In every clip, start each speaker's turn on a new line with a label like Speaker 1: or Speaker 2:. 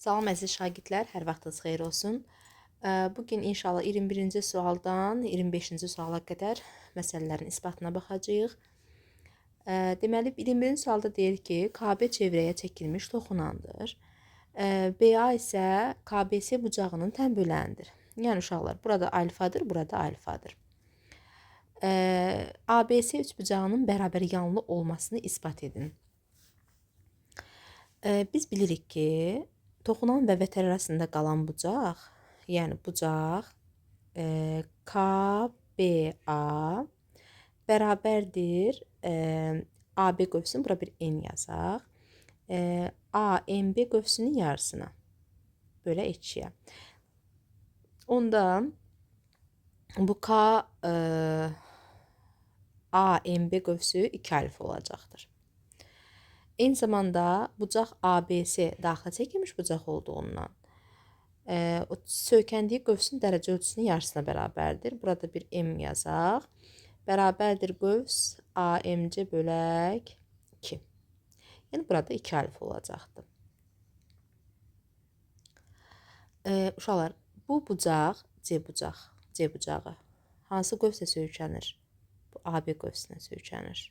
Speaker 1: Salam əziz şagirdlər, hər vaxtınız xeyir olsun. Bugün inşallah 21-ci sualdan 25-ci suala qədər məsələlərin isbatına baxacağıq. Deməli, 21-ci sualda deyir ki, KB çevrəyə çəkilmiş toxunandır. BA isə KBS bucağının tənböləndir. Yəni uşaqlar, burada alfadır, burada alfadır. ABS üçbucağının bərabər yanlı olmasını isbat edin. Biz bilirik ki, toxunan və vətər arasında qalan bucaq, yəni bucaq KBA bərabərdir AB qövsünün, bura bir N yazaq, AMB qövsünün yarısına bölə 2-yə. Onda bu AMB qövsü 2 alfa olacaqdır. Eyni zamanda bucaq ABS daxil çəkilmiş bucaq olduğundan o söykəndiyi qövsün dərəcə ölçüsünün yarısına bərabərdir. Burada bir M yazaq. Bərabərdir qövs AMC bölək 2. Yəni burada 2 alfa olacaqdır. Uşaqlar, bu bucaq C bucağı hansı qövsə söykənir? Bu AB qövsünə söykənir.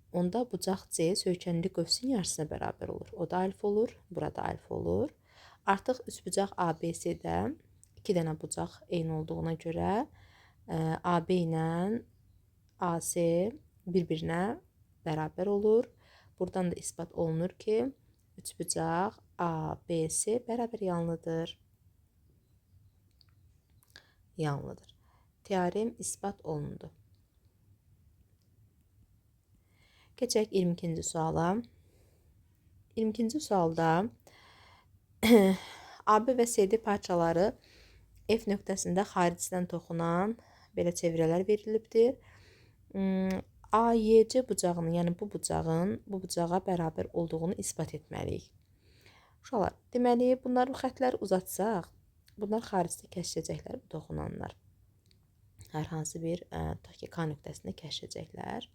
Speaker 1: Onda bucaq C söykənli qövsün yarısına bərabər olur. O da alfa olur, burada alfa olur. Artıq üçbucaq ABC-də 2 dənə bucaq eyni olduğuna görə AB ilə AC bir-birinə bərabər olur. Buradan da isbat olunur ki, üçbucaq ABC bərabər yanlıdır. Yanlıdır. Teorem isbat olundu. Keçək 22-ci suala. 22-ci sualda AB və CD parçaları F nöqtəsində xaricdən toxunan belə çevrələr verilibdir. AYC bucağının, yəni bu bucağın bu bucağa bərabər olduğunu isbat etməliyik. Uşaqlar, deməli, bunların xətləri uzatsaq, bunlar xaricdə kəşəcəklər, bu toxunanlar. Hər hansı bir tutaq ki, K nöqtəsində kəşəcəklər.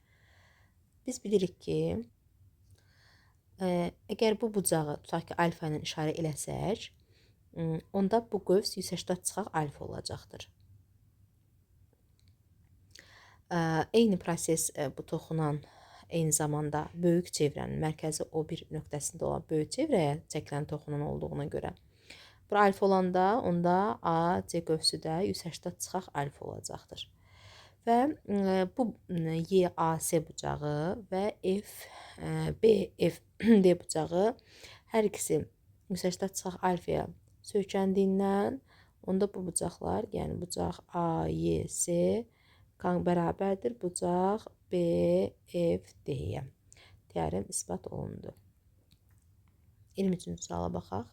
Speaker 1: Biz bilirik ki, əgər bu bucağı tutaq ki, alfa ilə işarə eləsək, onda bu qövs 180 çıxaq alfa olacaqdır. Eyni proses bu toxunan eyni zamanda böyük çevrənin mərkəzi O1 nöqtəsində olan böyük çevrəyə çəkilən toxunan olduğuna görə. Bura alfa olanda, onda AC qövsü də 180 çıxaq alfa olacaqdır. Və bu YAC bucağı və FBFD bucağı hər ikisi 180 çıxaq alfaya söykəndiyindən, onda bu bucaqlar, yəni bucaq AYC bərabərdir bucaq BFD-yə. Teorem isbat olundu. 23-cü suala baxaq.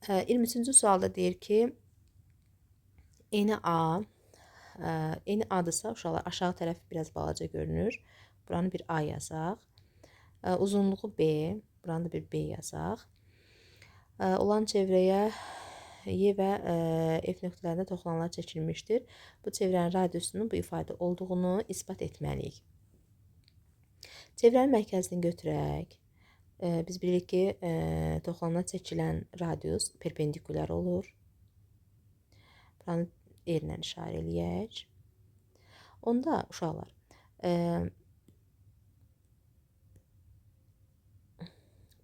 Speaker 1: 23-cü sualda deyir ki, eni A, eni A-dırsa, uşaqlar aşağı tərəf biraz balaca görünür. Buranı bir A yazaq. Uzunluğu B, buranı da bir B yazaq. Olan çevrəyə Y və F nöqtələrində toxulanlar çəkilmişdir. Bu çevrənin radiusunun bu ifadə olduğunu isbat etməliyik. Çevrənin mərkəzini götürək. Biz bilirik ki, toxulanlar çəkilən radius perpendikulyar olur. Buranı R ilə işarə eləyək. Onda uşaqlar,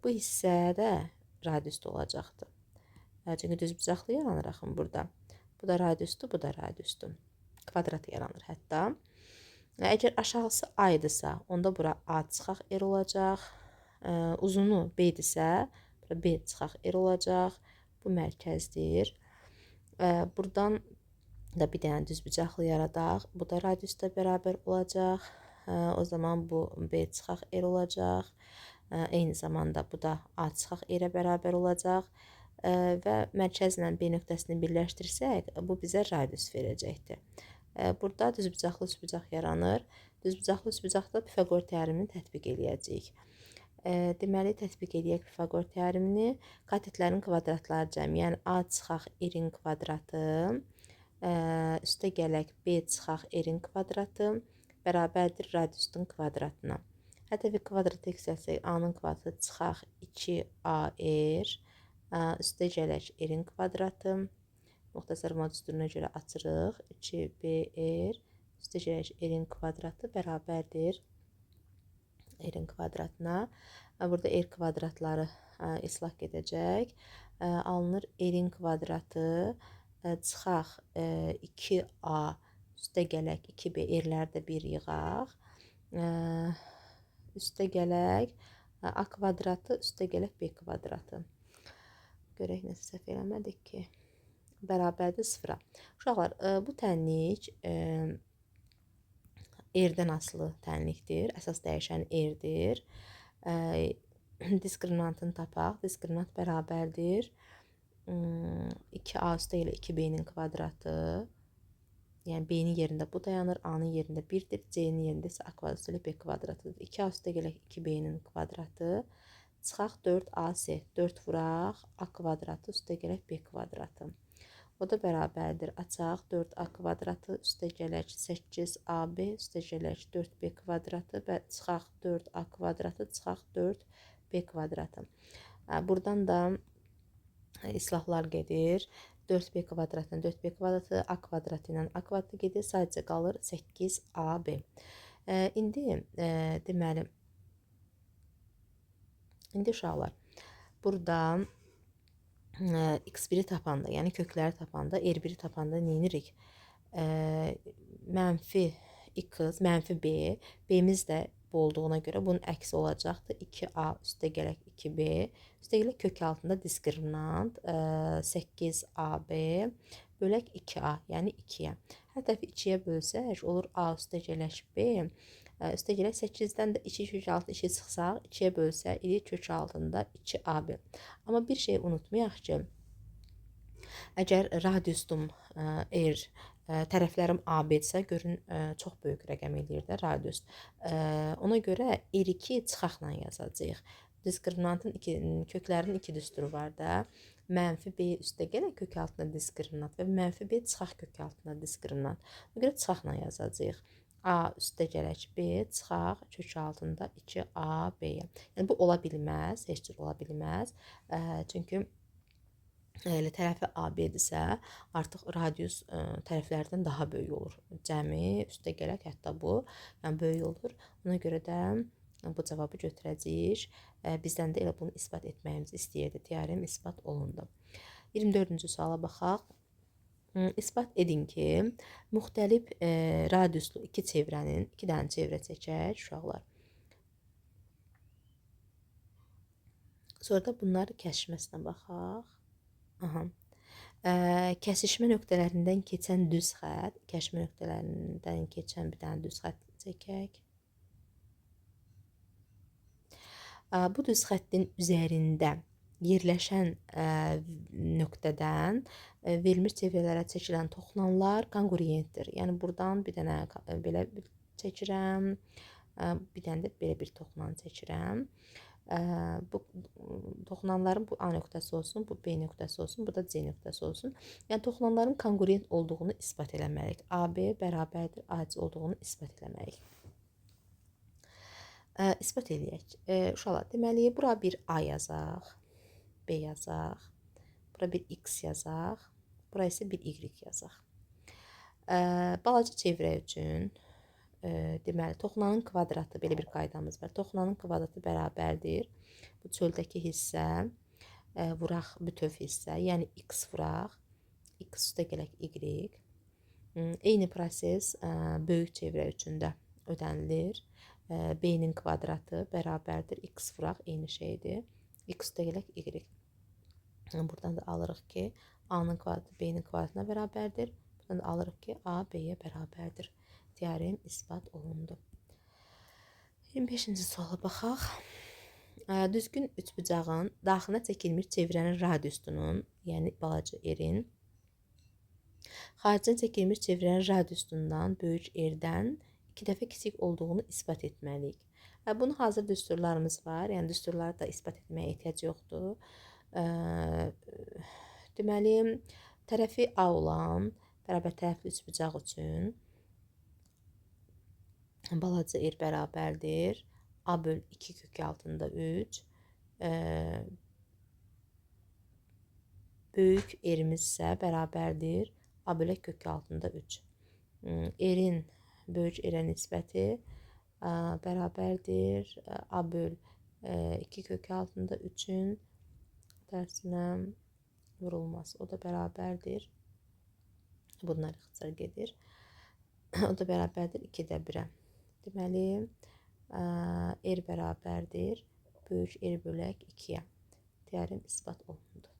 Speaker 1: bu hissədə radiusda olacaqdır. Çünki düzbucaqlı yaranır axın burada. Bu da radiusdur, bu da radiusdur. Kvadrat yaranır hətta. Əgər aşağısı A-dırsa, onda bura A çıxaq R olacaq. Uzunu B-dirsə, bura B çıxaq R olacaq. Bu mərkəzdir. Buradan da bir dənə düzbucaqlı yaradaq. Bu da radiusda bərabər olacaq. O zaman bu B çıxaq R olacaq. Eyni zamanda bu da A çıxaq R-ə bərabər olacaq. Və mərkəzlə B nöqtəsini birləşdirsək, bu bizə radius verəcəkdir. Burada düzbucaqlı üçbucaq yaranır. Düzbucaqlı üçbucaqda Pifaqor teoremini tətbiq eləyəcəyik. Deməli, tətbiq eləyək Pifaqor teoremini. Katetlərin kvadratları cəmi, yəni A çıxaq R-in kvadratı, üstə gələk B çıxaq R-in kvadratı bərabərdir radiusun kvadratına. Hətta bir kvadrat x yazsaq, a-nın kvadratı çıxaq 2ar üstə gələk r-in kvadratı. Muxtasar mod düsturuna görə açırıq. 2br üstə gələk r-in kvadratı bərabərdir r-in kvadratına. Burada r kvadratları islah gedəcək. Alınır r-in kvadratı çıxaq 2a üstə gələk 2b, r-ləri də 1 yığaq. Üstə gələk a kvadratı, üstə gələk b kvadratı. Görək nəsə səhv eləmədik ki. Bərabərdir 0-a. Uşaqlar, bu tənlik r-dən asılı tənlikdir. Əsas dəyişən r-dir. Diskriminantını tapaq. Diskriminant bərabərdir 2a üstə gələ 2b-nin kvadratı. Yəni b-nin yerində bu dayanır, a-nın yerində 1-dir, c-nin yerində isə a kvadratı ilə b kvadratıdır. 2a üstə gələk 2b-nin kvadratı. Çıxaq 4ac, 4 vuraq, a kvadratı üstə gələk b kvadratı. O da bərabərdir. Açaq 4a kvadratı üstə gələk 8ab üstə gələk 4b kvadratı və çıxaq 4a kvadratı, çıxaq 4b kvadratı. Buradan da islahlar gedir. 4b kvadratdan 4b kvadratı, a kvadratı ilə a kvadratı gedir. Sadəcə qalır 8ab. İndi deməli, indi uşaqlar, burada x1-i tapanda, yəni kökləri tapanda, r1-i tapanda nə edirik? Mənfi x, mənfi b, b-miz də bu olduğuna görə bunun əksi olacaqdır. 2a üstə gələk 2b, üstə gələk kök altında diskriminant 8ab bölək 2a, yəni 2-yə. Hər tərəfi 2-yə bölsək, olur a üstə gələk b, üstə gələk 8-dən də 2 kök altında 2 çıxsaq, 2-yə bölsək, ili kök altında 2ab. Amma bir şey unutmayaq ki, əgər radiusum r, tərəflərim AB-dirsə, görün, çox böyük rəqəm eləyir də radius. Ona görə R2 çıxaqla yazacağıq. Diskriminantın köklərinin 2 düsturu var da. Mənfi B üstə gələk kök altında diskriminant və mənfi B çıxaq kök altında diskriminant. Ona görə çıxaqla yazacağıq. A üstə gələk B, çıxaq kök altında 2AB-yə. Yəni, bu ola bilməz, heç cür ola bilməz. Çünki elə tərəfi AB-dirsə, artıq radius tərəflərdən daha böyük olur. Cəmi üstə gələk hətta bu, yəni böyük olur. Ona görə də bu cavabı götürəcəyik. Bizdən də elə bunu isbat etməyimizi istəyirdi. Teorem isbat olundu. 24-cü suala baxaq. İsbat edin ki, müxtəlif radiuslu iki çevrənin, 2 dənə çevrə çəkək uşaqlar. Sonra da bunları kəsişməsinə baxaq. Aha. Kəsişmə nöqtələrindən keçən düz xətt, kəsişmə nöqtələrindən keçən bir dənə düz xətt çəkək. Bu düz xəttin üzərində yerləşən nöqtədən verilmiş çevrələrə çəkilən toxunanlar konqruentdir. Yəni, buradan bir dənə belə çəkirəm, bir dənə də belə bir toxunan çəkirəm. Bu toxunanların bu A nöqtəsi olsun, bu B nöqtəsi olsun, bu da C nöqtəsi olsun. Yəni, toxunanların konqruent olduğunu isbat eləməliyik. AB bərabərdir AC olduğunu isbat eləməliyik. İsbat eləyək. Uşaqlar, deməli, bura bir A yazaq, B yazaq, bura bir X yazaq, bura isə bir Y yazaq. Balaca çevrə üçün deməli, toxunanın kvadratı, belə bir qaydamız var. Toxunanın kvadratı bərabərdir. Bu çöldəki hissə, vuraq bütöv hissə, yəni x vuraq, x üstə gələk y. Eyni proses böyük çevrə üçün də ödənilir. B-nin kvadratı bərabərdir, x vuraq, eyni şeydir. X üstə gələk y. Buradan da alırıq ki, A-nın kvadratı B-nin kvadratına bərabərdir. Buradan da alırıq ki, A B-yə bərabərdir. Teorem isbat olundu. 25-ci suala baxaq. Düzgün üçbucağın daxilinə çəkilmiş çevrənin radiusunun, yəni balaca r-in, xaricdən çəkilmiş çevrənin radiusundan böyük r-dən 2 dəfə kiçik olduğunu isbat etməliyik. Bunun hazır düsturlarımız var, yəni düsturları da isbat etməyə ehtiyac yoxdur. Deməli, tərəfi A olan bərabər tərəfli üçbucaq üçün balaca r bərabərdir A böl 2 kök altında 3. Böyük erimiz isə bərabərdir A bölək kök altında 3. Erin böyük erə nisbəti bərabərdir A böl 2 kök altında 3-ün tərsinə vurulması. O da bərabərdir. Bunlar ixtisar gedir. O da bərabərdir 2-də 1-ə. Deməli, er bərabərdir böyük er bölək 2-yə. Teorem isbat olundu.